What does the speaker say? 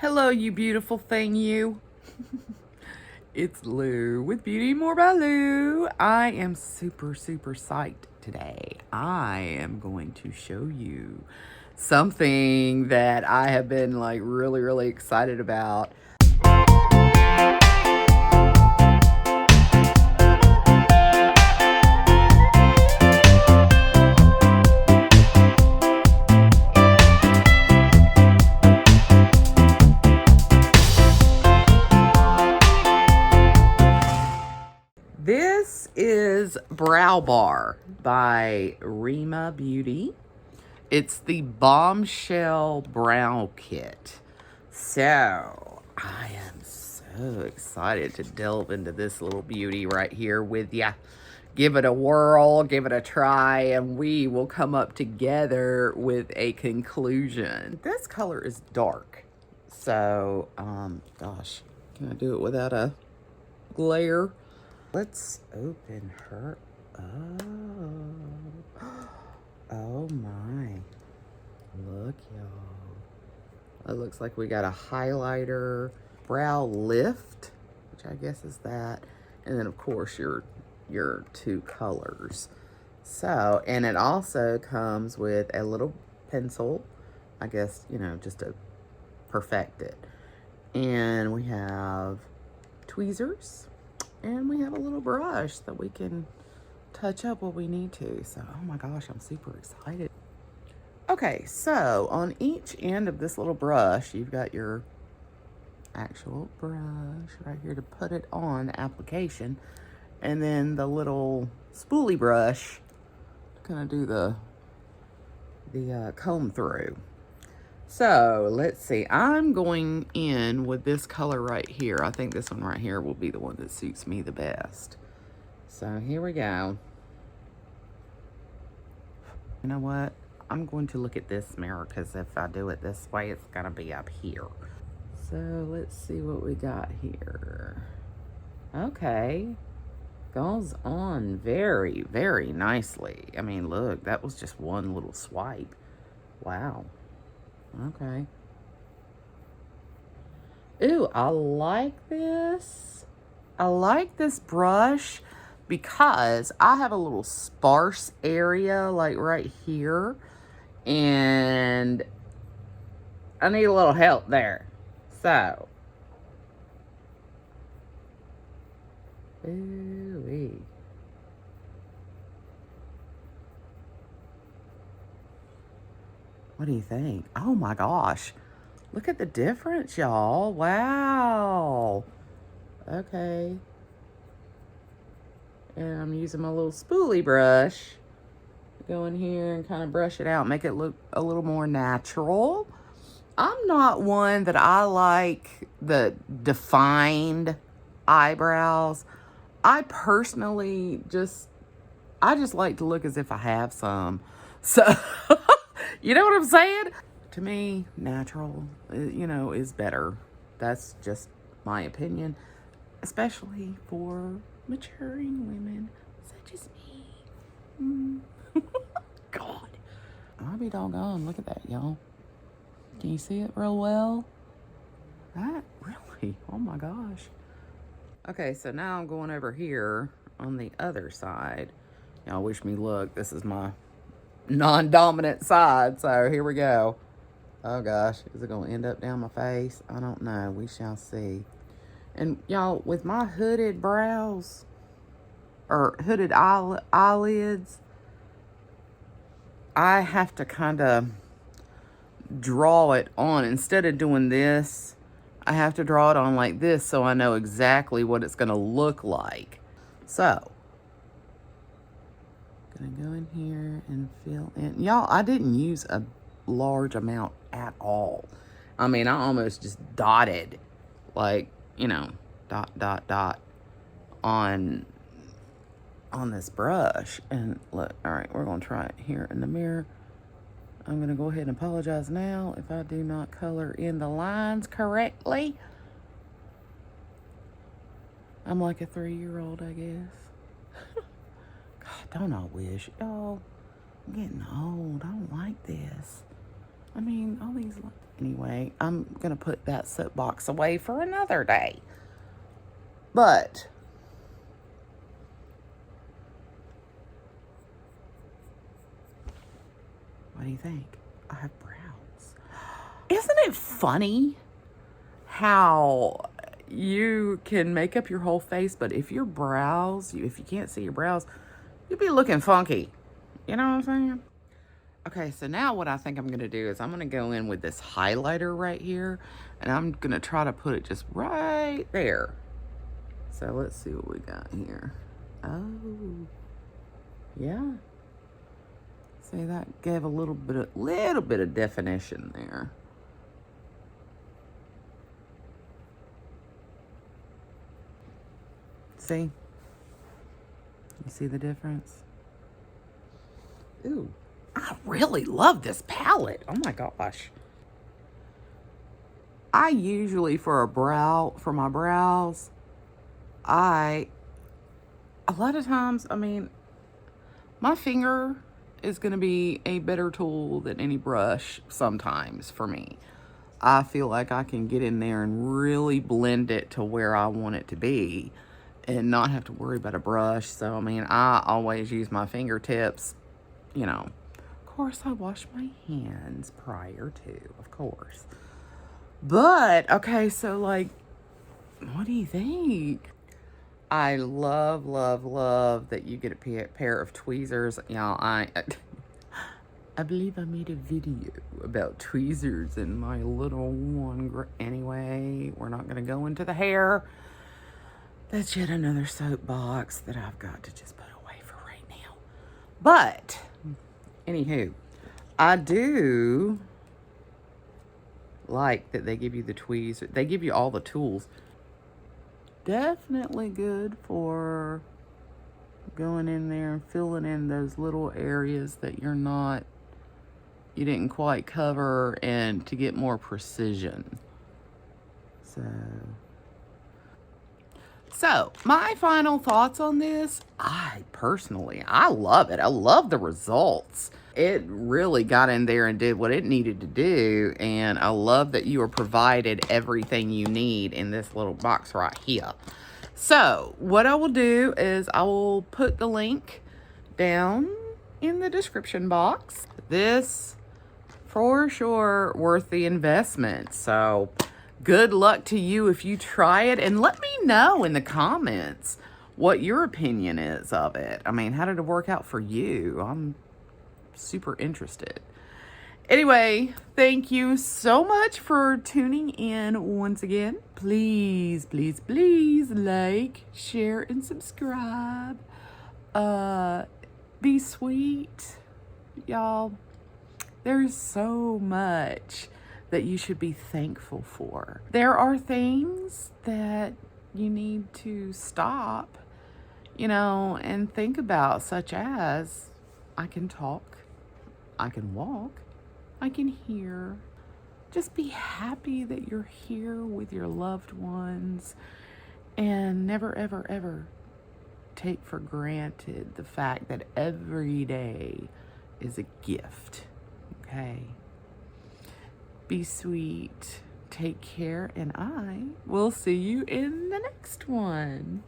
Hello, you beautiful thing, you. It's Lou with Beauty More by Lou. I am super psyched today. I am going to show you something that I have been like really excited about. This is Brow Bar by Reema Beauty. It's the Bombshell Brow Kit. So, I am so excited to delve into this little beauty right here with ya. Give it a whirl, give it a try, and we will come up together with a conclusion. This color is dark. So, gosh, can I do it without a glare? Let's open her up. Oh my. Look, y'all. It looks like we got a highlighter, brow lift, which I guess is that. And then, of course, your two colors. So, and it also comes with a little pencil, I guess, just to perfect it. And we have tweezers. And we have a little brush that we can touch up what we need to. So, oh my gosh, I'm super excited. Okay, so on each end of this little brush, you've got your actual brush right here to put it on the application. And then the little spoolie brush to kind of do the comb through. So, let's see. I'm going in with this color right here. I think this one right here will be the one that suits me the best. So, here we go. You know what? I'm going to look at this mirror because if I do it this way, it's going to be up here. So, let's see what we got here. Okay. Goes on very nicely. I mean, look, that was just one little swipe. Wow. Okay. Ooh, I like this. I like this brush because I have a little sparse area like right here. And I need a little help there. So. Ooh-wee. What do you think? Oh my gosh. Look at the difference, y'all. Wow. Okay. And I'm using my little spoolie brush to go in here and kind of brush it out, make it look a little more natural. I'm not one that I like the defined eyebrows. I personally I just like to look as if I have some. So, you know what I'm saying? To me, natural, is better. That's just my opinion, especially for maturing women such as me. God. I'll be doggone. Look at that, y'all. Can you see it real well? That really? Oh my gosh. Okay, so now I'm going over here on the other side. Y'all wish me luck. This is my non-dominant side, so here we go. Oh gosh, is it gonna end up down my face? I don't know. We shall see. And y'all, with my hooded brows or hooded eyelids, I have to kind of draw it on. Instead of doing this, I have to draw it on like this so I know exactly what it's gonna look like. So, gonna go in here and fill in. Y'all, I didn't use a large amount at all. I mean, I almost just dotted, like, dot on this brush. And look, all right, we're gonna try it here in the mirror. I'm gonna go ahead and apologize now if I do not color in the lines correctly. I'm like a 3-year-old, I guess. God, don't I wish, y'all? I'm getting old. I don't like this. I mean, all these Anyway, I'm going to put that soapbox away for another day. But what do you think? I have brows. Isn't it funny how you can make up your whole face, but if your brows, if you can't see your brows, you'll be looking funky. You know what I'm saying? Okay, so now what I think I'm going to do is I'm going to go in with this highlighter right here, and I'm going to try to put it just right there. So let's see what we got here. Oh, yeah. See, that gave a little bit of definition there. See? You see the difference? Ooh, I really love this palette. Oh my gosh. I usually, for my brows, a lot of times, I mean, my finger is going to be a better tool than any brush sometimes for me. I feel like I can get in there and really blend it to where I want it to be and not have to worry about a brush. So, I mean, I always use my fingertips, you know. Of course, I wash my hands prior to, of course. But, okay, so, like, what do you think? I love, love, love that you get a pair of tweezers. Y'all, I believe I made a video about tweezers and my little one. Anyway, we're not going to go into the hair. That's yet another soapbox that I've got to just put away for right now. But, anywho, I do like that they give you the tweezers. They give you all the tools. Definitely good for going in there and filling in those little areas that you didn't quite cover, and to get more precision. So my final thoughts on this, I love it. I love the results. It really got in there and did what it needed to do. And I love that you are provided everything you need in this little box right here. So what I will do is I will put the link down in the description box. This, for sure, worth the investment. So good luck to you if you try it, and let me know in the comments what your opinion is of it. I mean, how did it work out for you? I'm super interested. Anyway, thank you so much for tuning in once again. Please, please, please like, share, and subscribe. Be sweet, y'all. There's so much that you should be thankful for. There are things that you need to stop, and think about, such as, I can talk, I can walk, I can hear. Just be happy that you're here with your loved ones, and never, ever, ever take for granted the fact that every day is a gift, okay? Be sweet, take care, and I will see you in the next one.